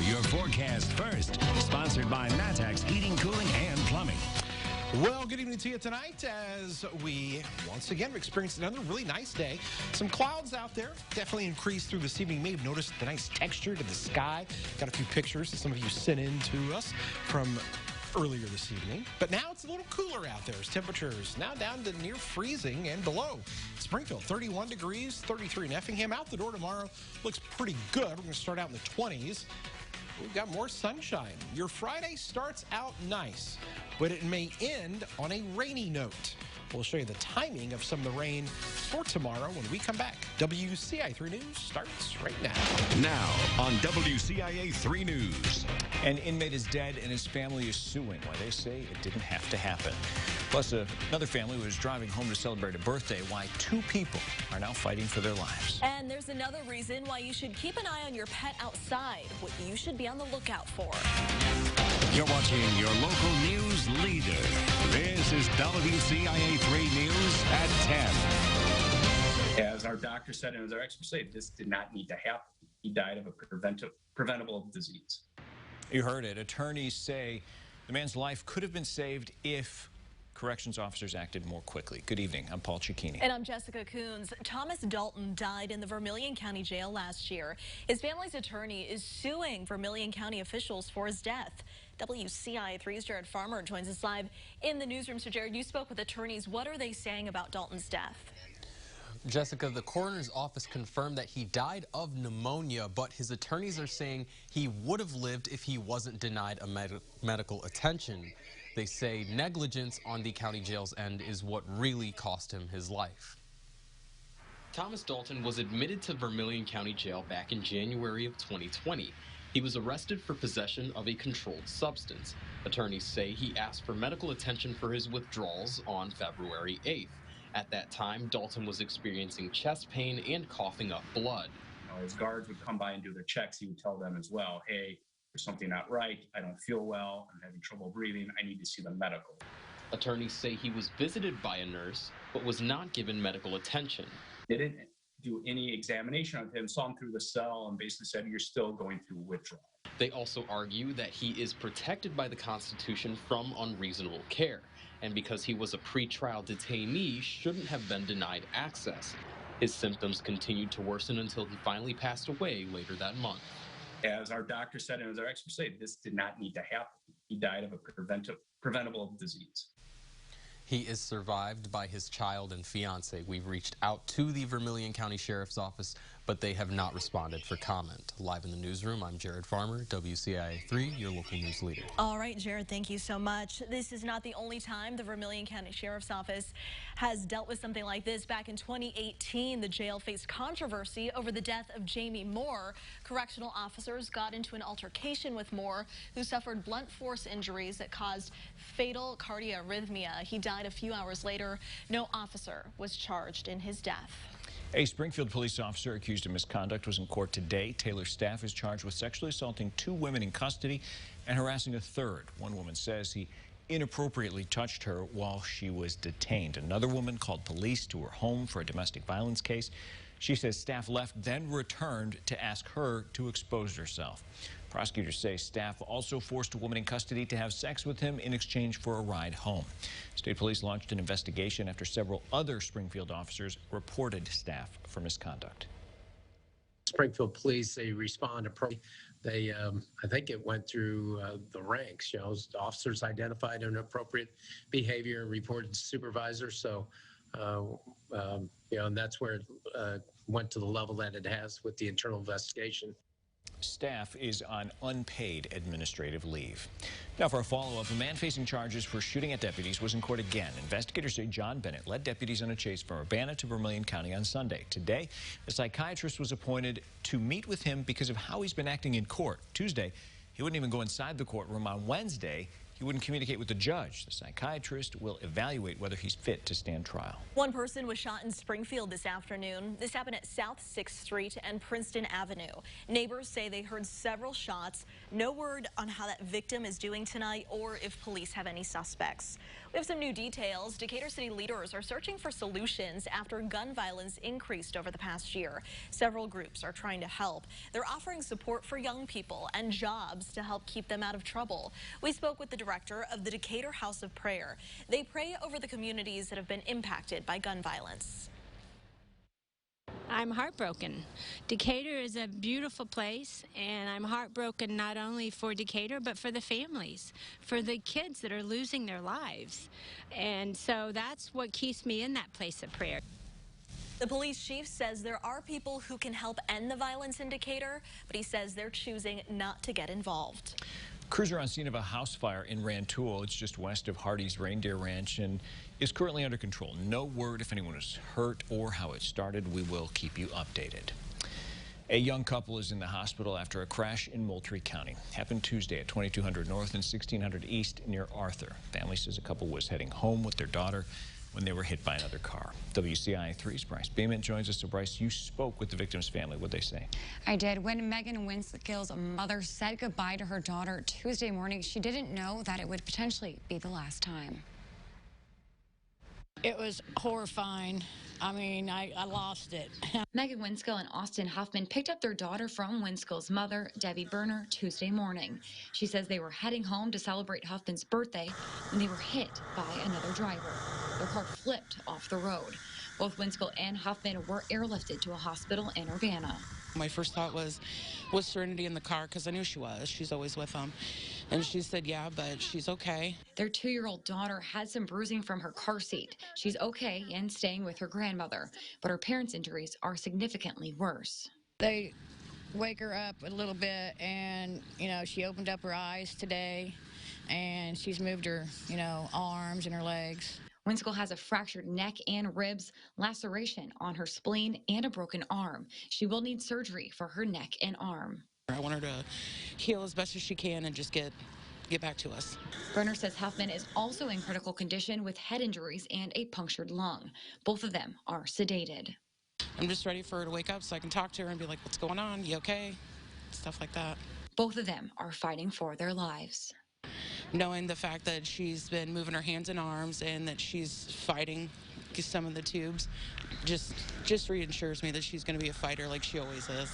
your forecast first. Sponsored by Matex Heating, Cooling, and Plumbing. Well, good evening to you tonight as we once again experienced another really nice day. Some clouds out there definitely increased through this evening. You may have noticed the nice texture to the sky. Got a few pictures that some of you sent in to us from earlier this evening. But now it's a little cooler out there. Temperatures now down to near freezing and below. Springfield, 31 degrees, 33 in Effingham. Out the door tomorrow looks pretty good. We're going to start out in the 20s. We've got more sunshine. Your Friday starts out nice, but it may end on a rainy note. We'll show you the timing of some of the rain for tomorrow when we come back. WCIA 3 News starts right now. Now on WCIA 3 News. An inmate is dead and his family is suing. Why they say it didn't have to happen. Plus, another family was driving home to celebrate a birthday. Why two people are now fighting for their lives. And there's another reason why you should keep an eye on your pet outside. What you should be on the lookout for. You're watching your local news leader. This is WCIA 3 News at 10. As our doctor said and as our experts say, this did not need to happen. He died of a preventable disease. You heard it. Attorneys say the man's life could have been saved if corrections officers acted more quickly. Good evening. I'm Paul Cicchini. And I'm Jessica Coons. Thomas Dalton died in the Vermilion County Jail last year. His family's attorney is suing Vermilion County officials for his death. WCIA 3's Jared Farmer joins us live in the newsroom. So, Jared, you spoke with attorneys. What are they saying about Dalton's death? Jessica, the coroner's office confirmed that he died of pneumonia, but his attorneys are saying he would have lived if he wasn't denied a medical attention. They say negligence on the county jail's end is what really cost him his life. Thomas Dalton was admitted to Vermilion County Jail back in January of 2020. He was arrested for possession of a controlled substance. Attorneys say he asked for medical attention for his withdrawals on February 8th. At that time, Dalton was experiencing chest pain and coughing up blood. His guards would come by and do their checks. He would tell them as well, hey, there's something not right. I don't feel well. I'm having trouble breathing. I need to see the medical. Attorneys say he was visited by a nurse, but was not given medical attention. They didn't do any examination of him, saw him through the cell, and basically said, you're still going through withdrawal. They also argue that he is protected by the Constitution from unreasonable care, and because he was a pretrial detainee, shouldn't have been denied access. His symptoms continued to worsen until he finally passed away later that month. As our doctor said and as our experts say, this did not need to happen. He died of a preventable disease. He is survived by his child and fiance. We've reached out to the Vermilion County Sheriff's Office, but they have not responded for comment. Live in the newsroom, I'm Jared Farmer, WCIA 3, your local news leader. All right, Jared, thank you so much. This is not the only time the Vermilion County Sheriff's Office has dealt with something like this. Back in 2018, the jail faced controversy over the death of Jamie Moore. Correctional officers got into an altercation with Moore, who suffered blunt force injuries that caused fatal cardiorrhythmia. He died a few hours later. No officer was charged in his death. A Springfield police officer accused of misconduct was in court today. Taylor's staff is charged with sexually assaulting 2 women in custody and harassing a third. One woman says he inappropriately touched her while she was detained. Another woman called police to her home for a domestic violence case. She says staff left, then returned to ask her to expose herself. Prosecutors say staff also forced a woman in custody to have sex with him in exchange for a ride home. State police launched an investigation after several other Springfield officers reported staff for misconduct. Springfield police, they respond appropriately. They, I think it went through the ranks. You know, officers identified inappropriate behavior and reported to supervisors. So, you know, and that's where it went to the level that it has with the internal investigation. Staff is on unpaid administrative leave. Now for a follow-up, a man facing charges for shooting at deputies was in court again. Investigators say John Bennett led deputies on a chase from Urbana to Vermilion County on Sunday. Today, a psychiatrist was appointed to meet with him because of how he's been acting in court. Tuesday, he wouldn't even go inside the courtroom. On Wednesday, he wouldn't communicate with the judge. The psychiatrist will evaluate whether he's fit to stand trial. One person was shot in Springfield this afternoon. This happened at South 6th Street and Princeton Avenue. Neighbors say they heard several shots. No word on how that victim is doing tonight or if police have any suspects. We We have some new details. Decatur City leaders are searching for solutions after gun violence increased over the past year. Several groups are trying to help. They're offering support for young people and jobs to help keep them out of trouble. We spoke with the director of the Decatur House of Prayer. They pray over the communities that have been impacted by gun violence. I'm heartbroken. Decatur is a beautiful place, and I'm heartbroken not only for Decatur, but for the families, for the kids that are losing their lives. And so that's what keeps me in that place of prayer. The police chief says there are people who can help end the violence in Decatur, but he says they're choosing not to get involved. Crews are on scene of a house fire in Rantoul. It's just west of Hardy's Reindeer Ranch and is currently under control. No word if anyone is hurt or how it started. We will keep you updated. A young couple is in the hospital after a crash in Moultrie County. Happened Tuesday at 2200 North and 1600 East near Arthur. Family says a couple was heading home with their daughter when they were hit by another car. WCIA 3's Bryce Beeman joins us. So Bryce, you spoke with the victim's family. What'd they say? I did. When Megan Winskill's mother said goodbye to her daughter Tuesday morning, she didn't know that it would potentially be the last time. It was horrifying. I mean, I lost it. Megan Winskill and Austin Huffman picked up their daughter from Winskill's mother, Debbie Berner, Tuesday morning. She says they were heading home to celebrate Huffman's birthday when they were hit by another driver. Their car flipped off the road. Both Winskill and Huffman were airlifted to a hospital in Urbana. My first thought was Serenity in the car? Because I knew she was. She's always with them. And she said, yeah, but she's okay. Their 2-year-old daughter had some bruising from her car seat. She's okay and staying with her grandmother, but her parents' injuries are significantly worse. They wake her up a little bit, and, she opened up her eyes today, and she's moved her, arms and her legs. Winskill has a fractured neck and ribs, laceration on her spleen, and a broken arm. She will need surgery for her neck and arm. I want her to heal as best as she can and just get back to us. Berner says Huffman is also in critical condition with head injuries and a punctured lung. Both of them are sedated. I'm just ready for her to wake up so I can talk to her and be like, what's going on? You okay? Stuff like that. Both of them are fighting for their lives. Knowing the fact that she's been moving her hands and arms and that she's fighting some of the tubes just reassures me that she's going to be a fighter like she always is.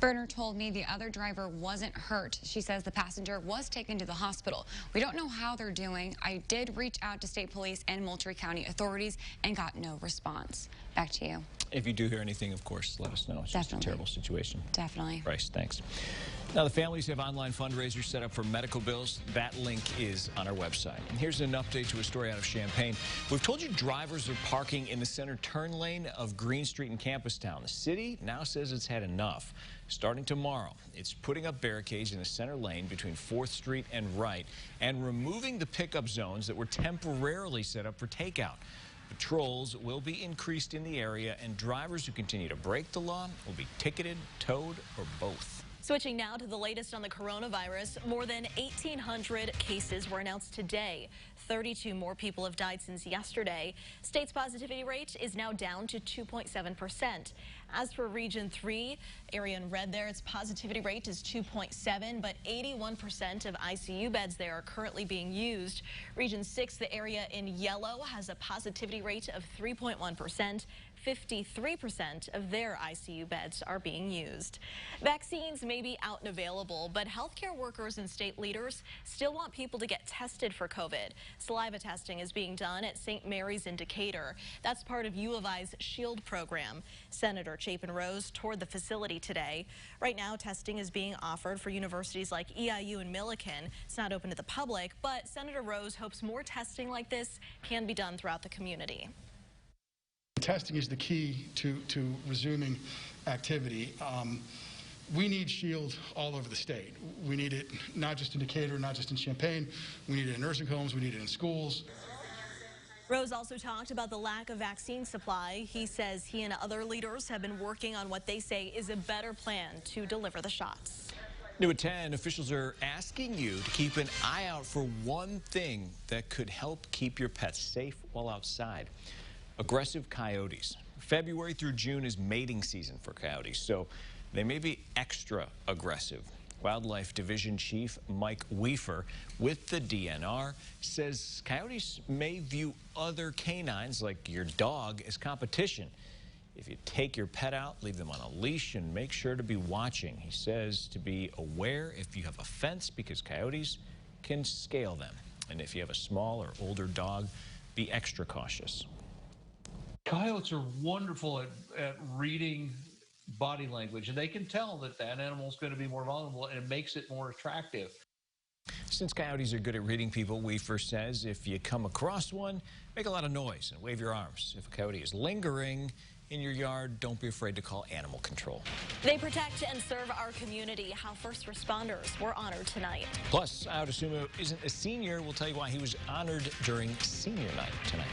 Berner told me the other driver wasn't hurt. She says the passenger was taken to the hospital. We don't know how they're doing. I did reach out to state police and Moultrie County authorities and got no response. Back to you. If you do hear anything, of course, let us know. It's just a terrible situation. Definitely. Bryce, thanks. Now, the families have online fundraisers set up for medical bills. That link is on our website. And here's an update to a story out of Champaign. We've told you drivers are parking in the center turn lane of Green Street in Campustown. The city now says it's had enough. Starting tomorrow, it's putting up barricades in the center lane between 4th Street and Wright and removing the pickup zones that were temporarily set up for takeout. Patrols will be increased in the area, and drivers who continue to break the law will be ticketed, towed, or both. Switching now to the latest on the coronavirus, more than 1,800 cases were announced today. 32 more people have died since yesterday. State's positivity rate is now down to 2.7%. As for Region 3, area in red there, its positivity rate is 2.7, but 81% of ICU beds there are currently being used. Region 6, the area in yellow, has a positivity rate of 3.1%. 53% of their ICU beds are being used. Vaccines may be out and available, but healthcare workers and state leaders still want people to get tested for COVID. Saliva testing is being done at St. Mary's in Decatur. That's part of U of I's SHIELD program. Senator Chapin Rose toured the facility today. Right now, testing is being offered for universities like EIU and Millikan. It's not open to the public, but Senator Rose hopes more testing like this can be done throughout the community. Testing is the key to resuming activity. We need SHIELD all over the state. We need it not just in Decatur, not just in Champaign. We need it in nursing homes. We need it in schools. Rose also talked about the lack of vaccine supply. He says he and other leaders have been working on what they say is a better plan to deliver the shots. New at 10, officials are asking you to keep an eye out for one thing that could help keep your pets safe while outside. Aggressive coyotes. February through June is mating season for coyotes, so they may be extra aggressive. Wildlife Division Chief Mike Weafer with the DNR says coyotes may view other canines like your dog as competition. If you take your pet out, leave them on a leash and make sure to be watching. He says to be aware if you have a fence because coyotes can scale them. And if you have a small or older dog, be extra cautious. Coyotes are wonderful at reading body language, and they can tell that that animal is going to be more vulnerable, and it makes it more attractive. Since coyotes are good at reading people, Weafer says if you come across one, make a lot of noise and wave your arms. If a coyote is lingering in your yard, don't be afraid to call animal control. They protect and serve our community. How first responders were honored tonight. Plus, Ao DeSumo isn't a senior. We'll tell you why he was honored during senior night tonight.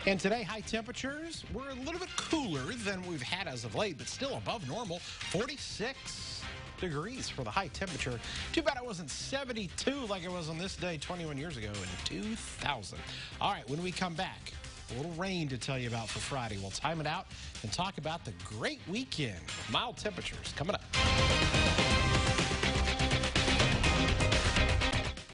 And today, high temperatures were a little bit cooler than we've had as of late, but still above normal. 46 degrees for the high temperature. Too bad it wasn't 72 like it was on this day 21 years ago in 2000. All right, when we come back, a little rain to tell you about for Friday. We'll time it out and talk about the great weekend. Mild temperatures coming up.